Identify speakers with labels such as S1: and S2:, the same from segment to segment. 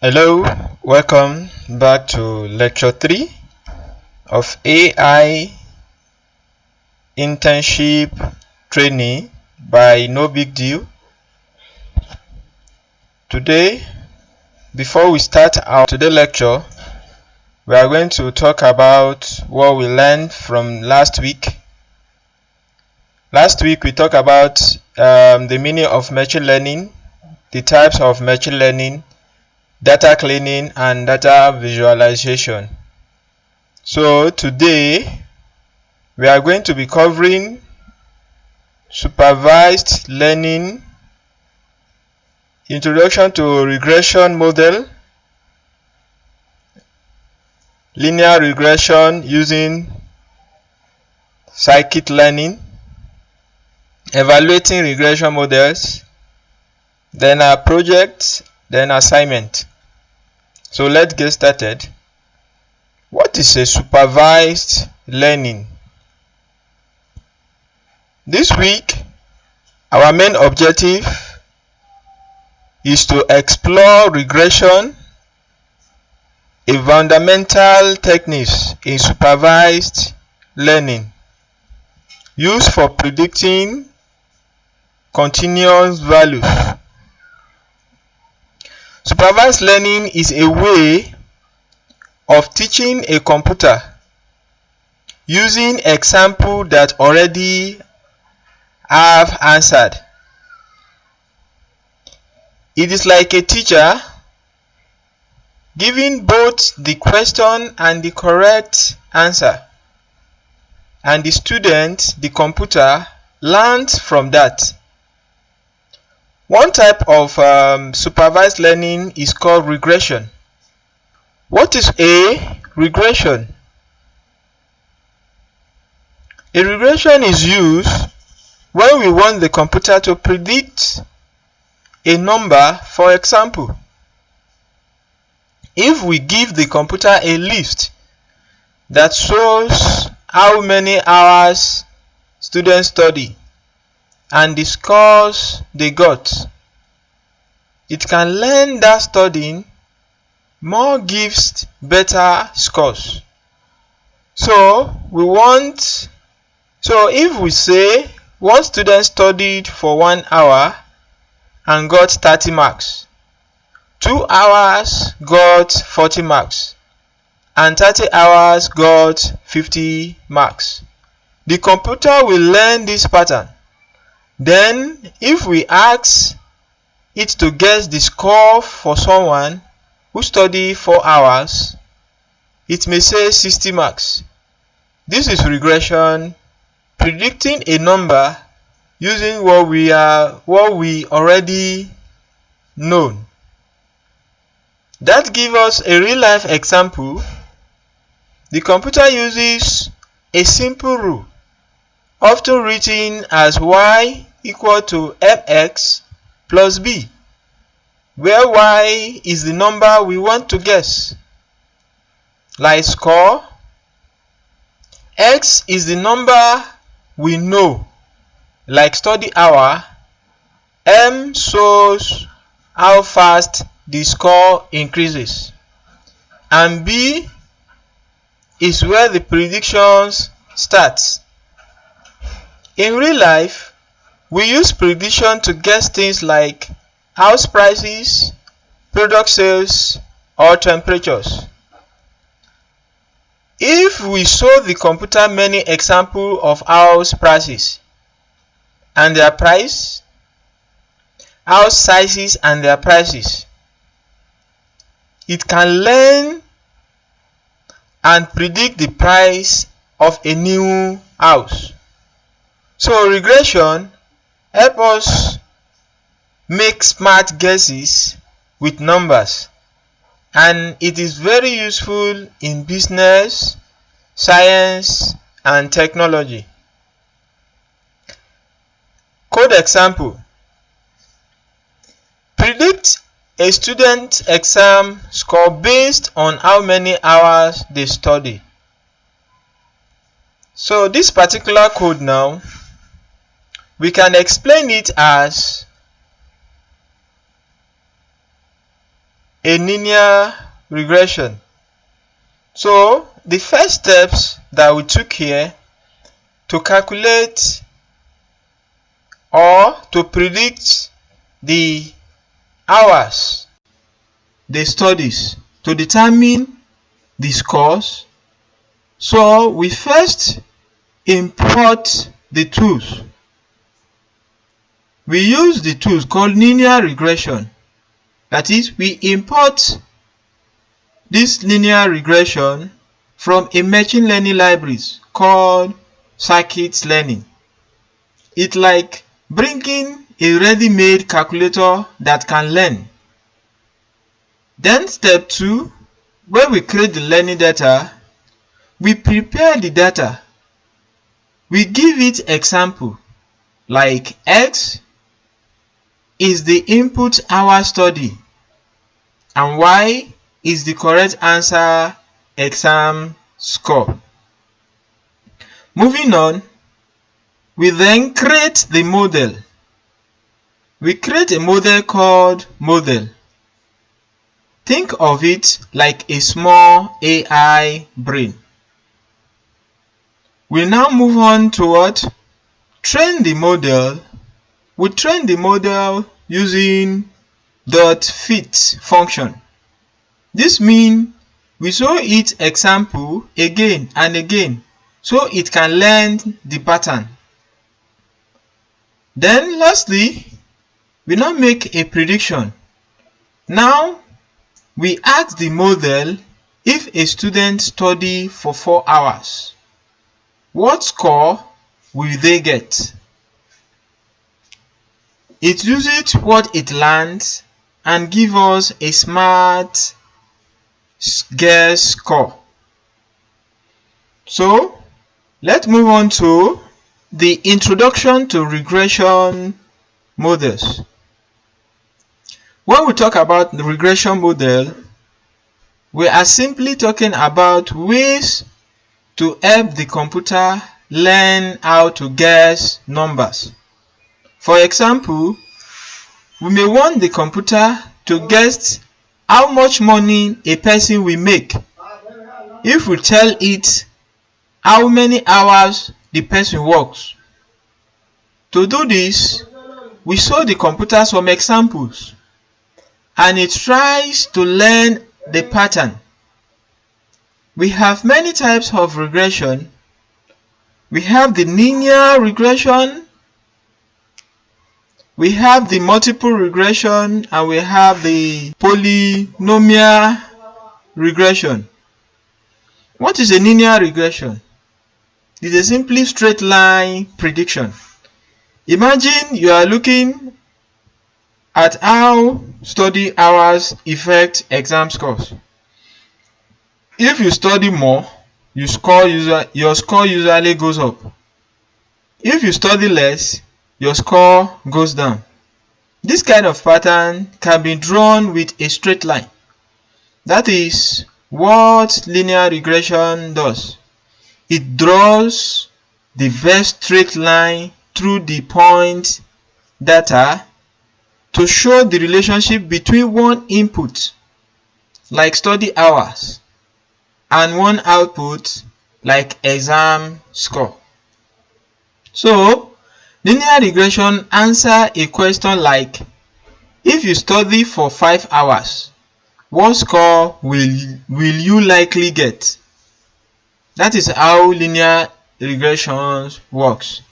S1: Hello, welcome back to lecture 3 of AI internship training by No Big Deal. Today, before we start our today lecture, we are going to talk about what we learned from last week. Last week we talked about the meaning of machine learning, the types of machine learning, data cleaning and data visualization. So today we are going to be covering supervised learning, introduction to regression model, linear regression using scikit-learn, evaluating regression models, then our project, then assignment. So let's get started. What is a supervised learning? This week, our main objective is to explore regression, a fundamental technique in supervised learning used for predicting continuous values. Supervised learning is a way of teaching a computer using examples that already have answered. It is like a teacher giving both the question and the correct answer, and the student, the computer, learns from that. One type of supervised learning is called regression. What is a regression? A regression is used when we want the computer to predict a number. For example, if we give the computer a list that shows how many hours students study and the scores they got, it can learn that studying more gives better scores. So if we say one student studied for 1 hour and got 30 marks, 2 hours got 40 marks, and 30 hours got 50 marks. The computer will learn this pattern. Then, if we ask it to guess the score for someone who studied 4 hours, it may say 60 marks. This is regression, predicting a number using what we already know. That gives us a real-life example. The computer uses a simple rule, often written as y equal to mx plus b, where y is the number we want to guess, like score. X is the number we know, like study hour. M shows how fast the score increases, and b is where the predictions starts. In real life, we use prediction to guess things like house prices, product sales, or temperatures. If we show the computer many examples of house prices and their price, house sizes and their prices, it can learn and predict the price of a new house. So regression helps us make smart guesses with numbers, and it is very useful in business, science, and technology. Code example: predict a student exam score based on how many hours they study. So this particular code now, we can explain it as a linear regression. So the first steps that we took here to calculate or to predict the hours they studies to determine the scores. So we first import the tools. We use the tools called linear regression. That is, we import this linear regression from a machine learning libraries called Supervised Learning. It's like bringing a ready-made calculator that can learn. Then step 2, when we create the learning data, we prepare the data. We give it example like X is the input hour study and Y is the correct answer exam score. Moving on, we then create the model. We create a model called model. Think of it like a small AI brain. We now move on to what? Train the model. We train the model using .fit function. This means we show it example again and again so it can learn the pattern. Then lastly, we now make a prediction. Now we ask the model if a student study for 4 hours, what score will they get? It uses what it learns and gives us a smart guess score. So let's move on to the introduction to regression models. When we talk about the regression model, we are simply talking about ways to help the computer learn how to guess numbers. For example, we may want the computer to guess how much money a person will make if we tell it how many hours the person works. To do this, we show the computer some examples and it tries to learn the pattern. We have many types of regression. We have the linear regression, we have the multiple regression, and we have the polynomial regression. What is a linear regression? It is a simply straight line prediction. Imagine you are looking at how study hours affect exam scores. If you study more, your score usually goes up. If you study less, your score goes down. This kind of pattern can be drawn with a straight line. That is what linear regression does. It draws the very straight line through the point data to show the relationship between one input, like study hours, and one output, like exam score. So, linear regression answers a question like, if you study for 5 hours, what score will you likely get? That is how linear regression works.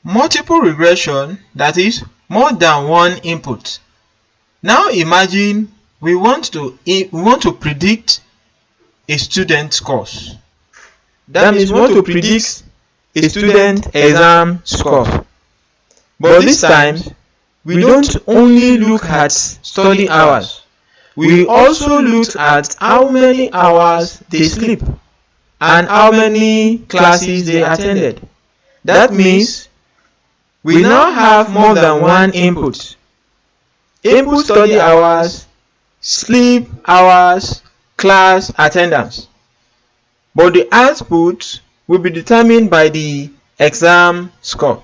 S1: Multiple regression, that is more than one input. Now imagine we want to predict a student scores. That means we want to predict a student exam score. But this time, we don't only look at study hours. We also look at how many hours they sleep and how many classes they attended. That means we now have more than one input. Input study hours, sleep hours, class attendance. But the output will be determined by the exam score.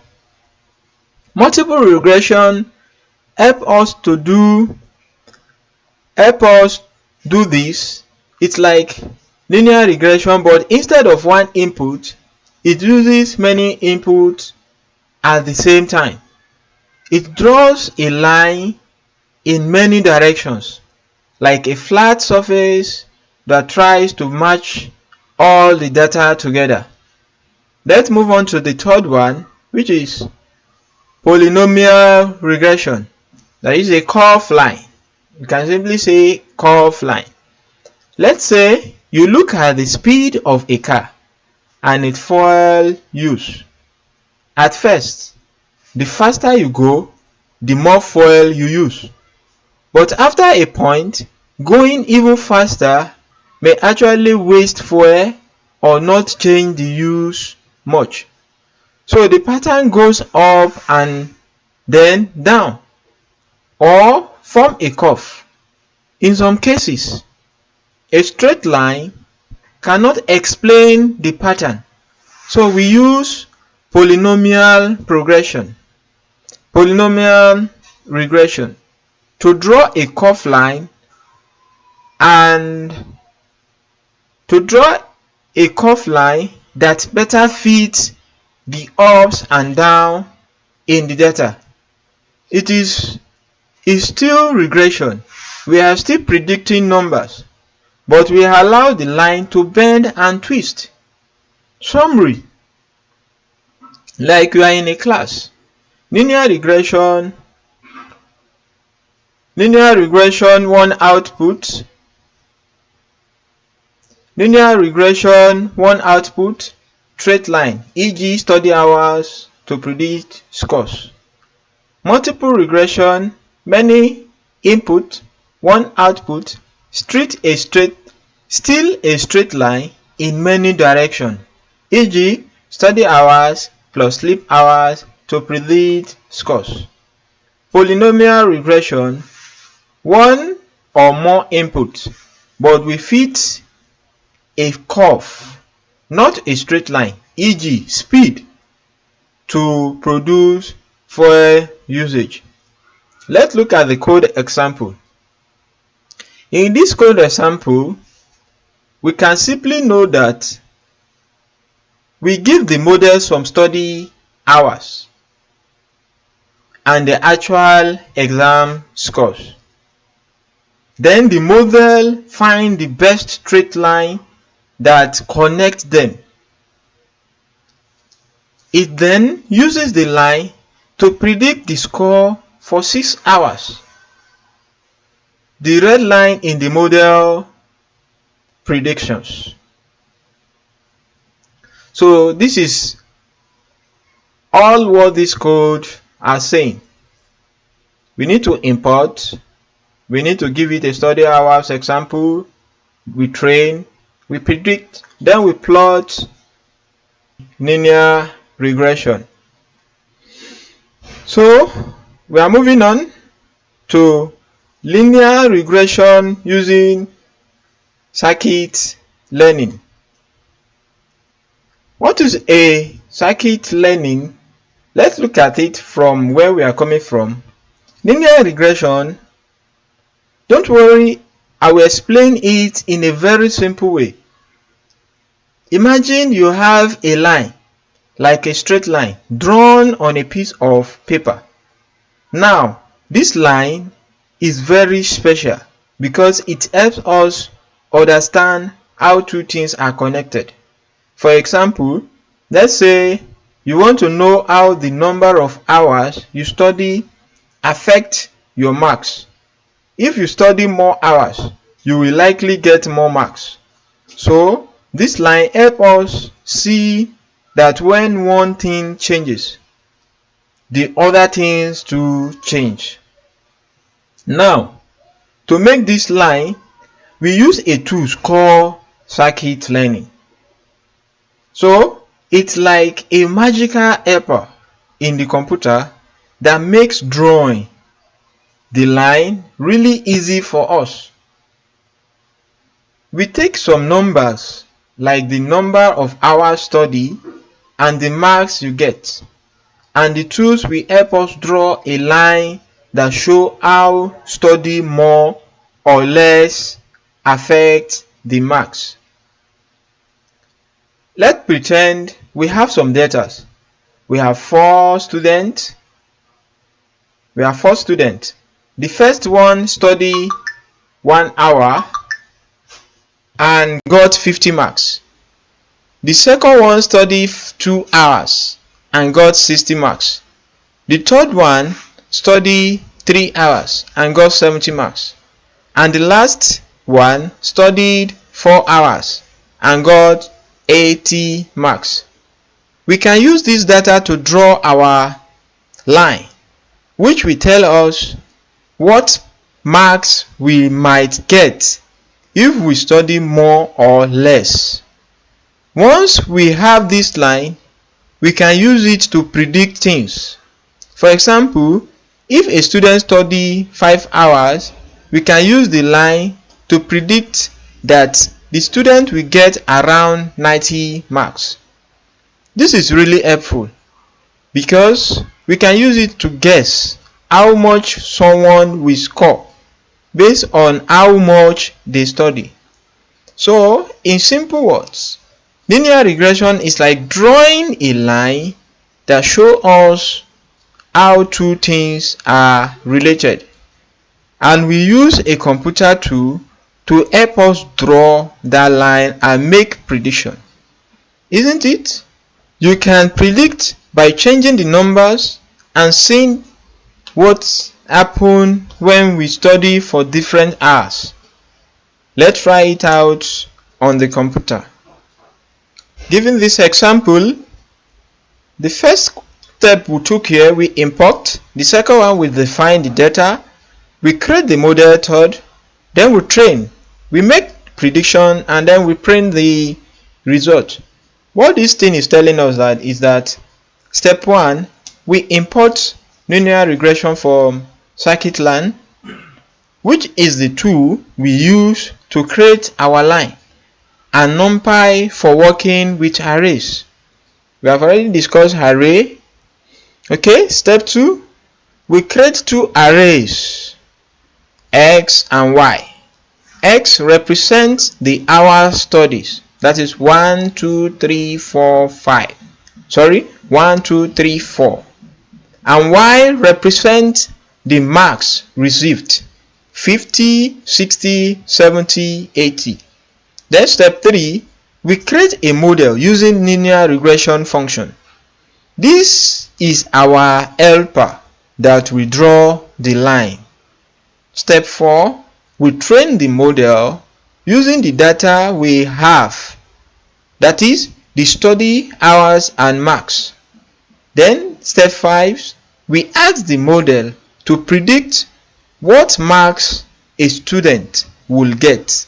S1: Multiple regression help us to do help us do this. It's like linear regression, but instead of one input, it uses many inputs at the same time. It draws a line in many directions, like a flat surface that tries to match all the data together. Let's move on to the third one, which is polynomial regression. That is a curve line. You can simply say curve line. Let's say you look at the speed of a car and its fuel use. At first, the faster you go, the more fuel you use. But after a point, going even faster may actually waste fuel or not change the use much. So the pattern goes up and then down, or form a curve. In some cases, a straight line cannot explain the pattern, so we use polynomial regression to draw a curve line that better fits the ups and downs in the data. It is still regression. We are still predicting numbers, but we allow the line to bend and twist. Summary: like you are in a class. Linear regression, one output. Straight line, e.g. study hours to predict scores. Multiple regression, many input, one output, still a straight line in many directions, e.g. study hours plus sleep hours to predict scores. Polynomial regression, one or more inputs, but we fit a curve, not a straight line, e.g. speed, to produce fuel usage. Let's look at the code example. In this code example, we can simply know that we give the model some study hours and the actual exam scores. Then the model finds the best straight line that connects them. It then uses the line to predict the score for 6 hours. The red line in the model predictions. So this is all what this code are saying. We need to import, we need to give it a study hours example, we train, we predict, then we plot linear regression. So we are moving on to linear regression using circuit learning. What is a circuit learning? Let's look at it from where we are coming from. Linear regression, don't worry, I will explain it in a very simple way. Imagine you have a line, like a straight line, drawn on a piece of paper. Now, this line is very special because it helps us understand how two things are connected. For example, let's say you want to know how the number of hours you study affect your marks. If you study more hours, you will likely get more marks. So this line helps us see that when one thing changes, the other things to change. Now, to make this line, we use a tool called circuit learning. So it's like a magical helper in the computer that makes drawing the line really easy for us. We take some numbers like the number of hours study and the marks you get, and the tools will help us draw a line that show how study more or less affect the marks? Let's pretend we have some data. We have four students. The first one studied 1 hour and got 50 marks. The second one studied 2 hours and got 60 marks. The third one studied 3 hours and got 70 marks. And the last one studied 4 hours and got 80 marks. We can use this data to draw our line, which will tell us what marks we might get if we study more or less. Once we have this line, we can use it to predict things. For example, if a student studies 5 hours, we can use the line to predict that the student will get around 90 marks. This is really helpful because we can use it to guess how much someone will score based on how much they study. So, in simple words, linear regression is like drawing a line that shows us how two things are related, and we use a computer tool to help us draw that line and make prediction. Isn't it? You can predict by changing the numbers and seeing what happens when we study for different hours. Let's try it out on the computer. Given this example, the first step we took here, we import. The second one, we define the data. We create the model method. Then we train. We make prediction and then we print the result. What this thing is telling us is that step 1, we import linear regression from scikit-learn, which is the tool we use to create our line, and numpy for working with arrays. We have already discussed array. Okay, step 2, we create two arrays, x and y. X represents the hour studies, that is 1, 2, 3, 4, 5. 1, 2, 3, 4. And y represents the marks received, 50, 60, 70, 80. Then step 3, we create a model using linear regression function. This is our helper that we draw the line. Step 4, we train the model using the data we have, that is the study hours and marks. Then step 5, we ask the model to predict what marks a student will get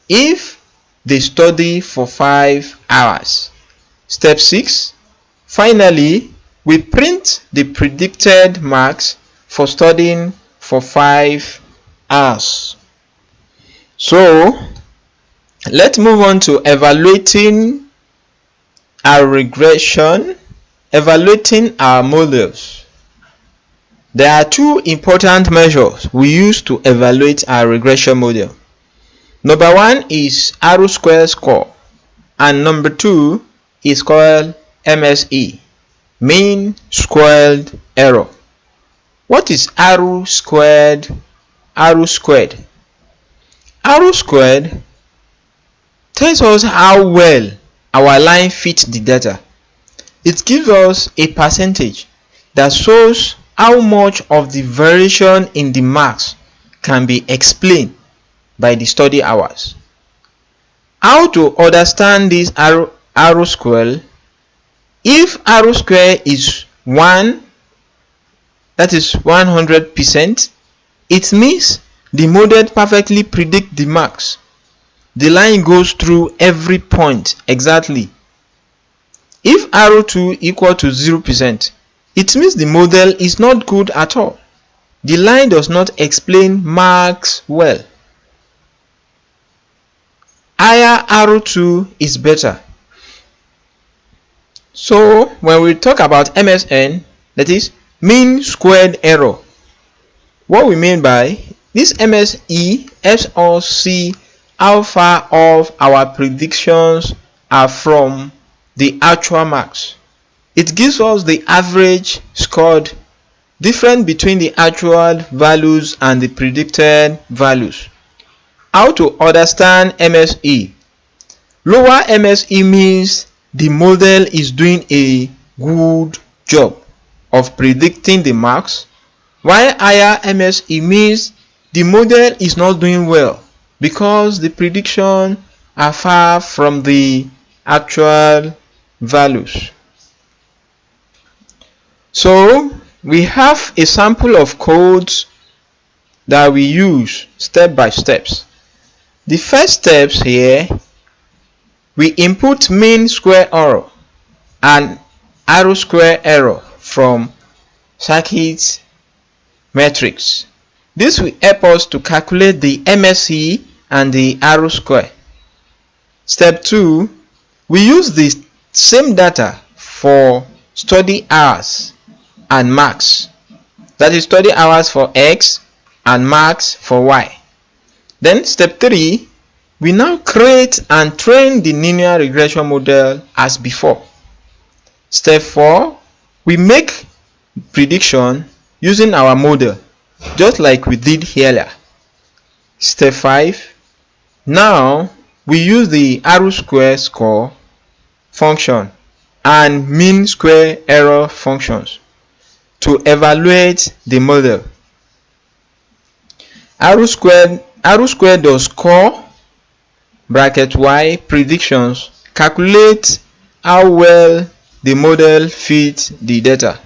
S1: if they study for 5 hours. Step 6, finally, we print the predicted marks for studying for 5 hours. So, let's move on to evaluating our regression, evaluating our models. There are two important measures we use to evaluate our regression model. Number 1 is R-squared score, and number 2 is called MSE, mean squared error. What is R-squared? R-squared tells us how well our line fits the data. It gives us a percentage that shows how much of the variation in the marks can be explained by the study hours. How to understand this R square? If R square is 1, that is 100%, it means the model perfectly predicts the marks. The line goes through every point exactly. If R2 equal to 0%, it means the model is not good at all. The line does not explain marks well. Higher R2 is better. So when we talk about MSN, that is mean squared error, what we mean by This MSE helps us see how far off our predictions are from the actual marks. It gives us the average scored, difference between the actual values and the predicted values. How to understand MSE? Lower MSE means the model is doing a good job of predicting the marks, while higher MSE means the model is not doing well because the predictions are far from the actual values. So we have a sample of codes that we use step by steps. The first steps here, we input mean square error and arrow square error from circuit matrix. This will help us to calculate the MSE and the arrow square. Step 2, we use the same data for study hours and marks. That is study hours for X and marks for Y. Then step 3, we now create and train the linear regression model as before. Step 4, we make prediction using our model just like we did earlier. Step 5, now we use the arrow square score function and mean square error functions to evaluate the model. Arrow square does score bracket y predictions calculate how well the model fits the data.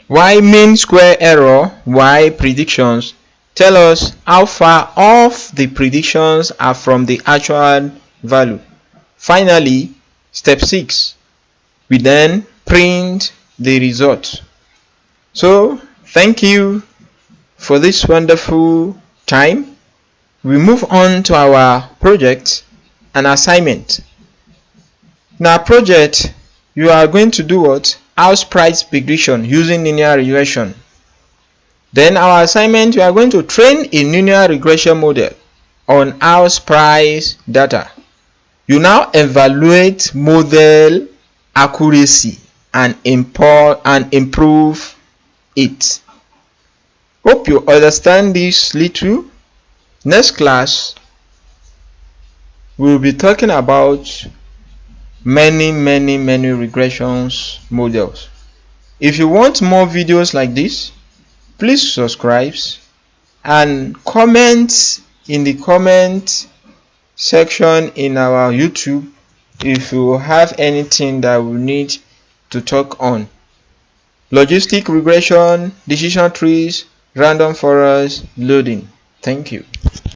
S1: Y mean square error y predictions tell us how far off the predictions are from the actual value. Finally, step 6, we then print the result. So thank you for this wonderful time. We move on to our project and assignment. In our project, you are going to do what? House price prediction using linear regression. Then our assignment, you are going to train a linear regression model on house price data. You now evaluate model accuracy and improve it. Hope you understand this little. Next class, we will be talking about many regressions models. If you want more videos like this, please subscribe and comment in the comment section in our YouTube if you have anything that we need to talk on. Logistic regression, decision trees, random forest, loading. Thank you.